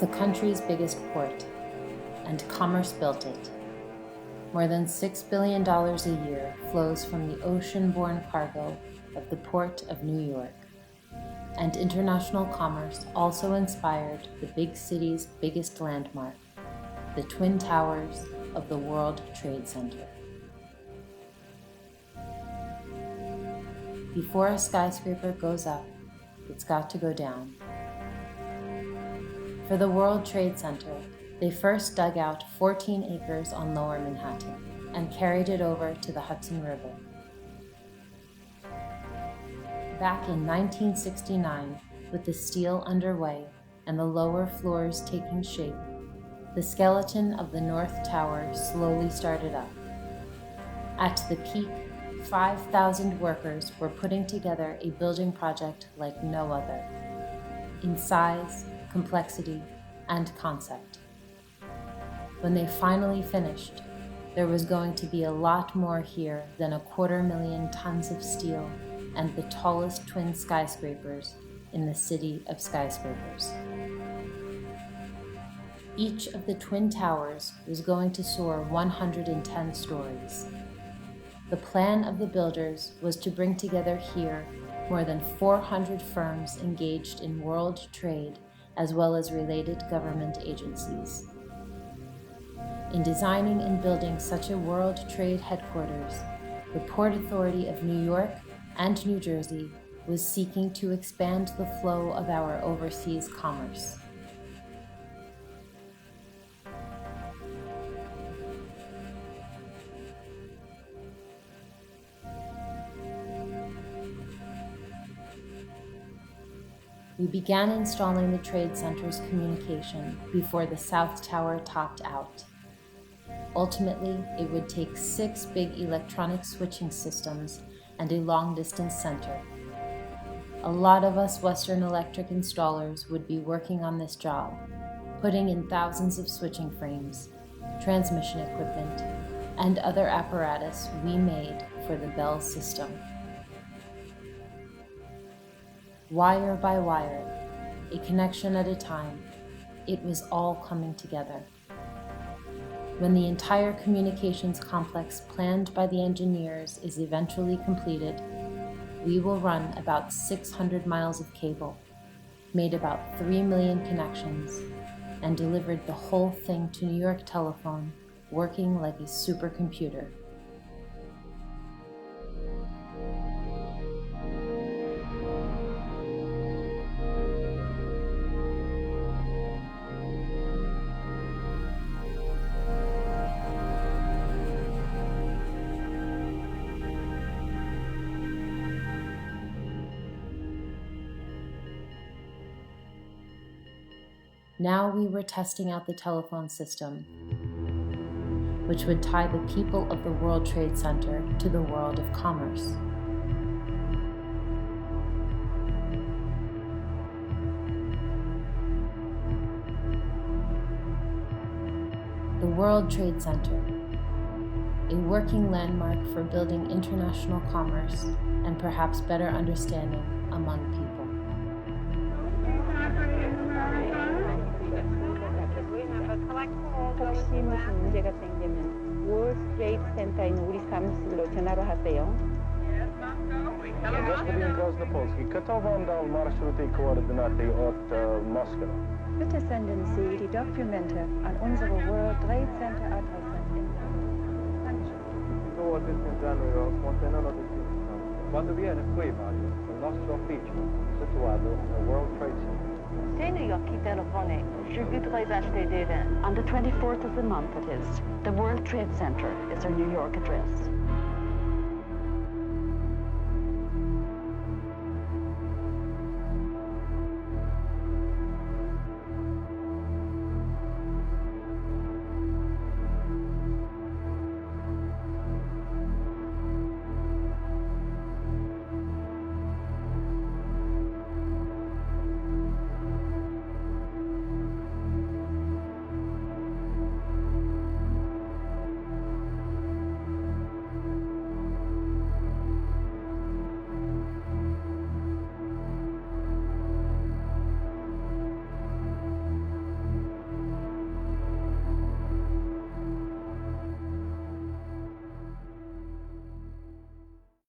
the country's biggest port, and commerce built it. More than $6 billion a year flows from the ocean-borne cargo of the Port of New York. And international commerce also inspired the big city's biggest landmark, the Twin Towers of the World Trade Center. Before a skyscraper goes up, it's got to go down. For the World Trade Center, they first dug out 14 acres on Lower Manhattan and carried it over to the Hudson River. Back in 1969, with the steel underway and the lower floors taking shape, the skeleton of the North Tower slowly started up. At the peak, 5,000 workers were putting together a building project like no other, in size, complexity, and concept. When they finally finished, there was going to be a lot more here than 250,000 tons of steel and the tallest twin skyscrapers in the city of skyscrapers. Each of the twin towers was going to soar 110 stories. The plan of the builders was to bring together here more than 400 firms engaged in world trade as well as related government agencies. In designing and building such a world trade headquarters, the Port Authority of New York and New Jersey was seeking to expand the flow of our overseas commerce. We began installing the Trade Center's communication before the South Tower topped out. Ultimately, it would take 6 big electronic switching systems and a long-distance center. A lot of us Western Electric installers would be working on this job, putting in thousands of switching frames, transmission equipment, and other apparatus we made for the Bell system. Wire by wire, a connection at a time, it was all coming together. When the entire communications complex planned by the engineers is eventually completed, we will run about 600 miles of cable, made about 3 million connections, and delivered the whole thing to New York Telephone, working like a supercomputer. Now we were testing out the telephone system, which would tie the people of the World Trade Center to the world of commerce. The World Trade Center, a working landmark for building international commerce and perhaps better understanding among people. 혹시 무슨 문제가 생기면 월드 트레이드 센터에 있는 우리 사무실로 전화로 하세요. Господин Краснопольский, kto wam dał marszrut i koordynaty od Moskwy? Bitte senden Sie die Dokumente an unsere World Trade Center Adresse in Dankeschön. Quando viene qui, Mario, il nostro ufficio è situato al World Trade Center. C'est New York qui téléphone. Je voudrais acheter des vins. On the 24th of the month it is. The World Trade Center is our New York address.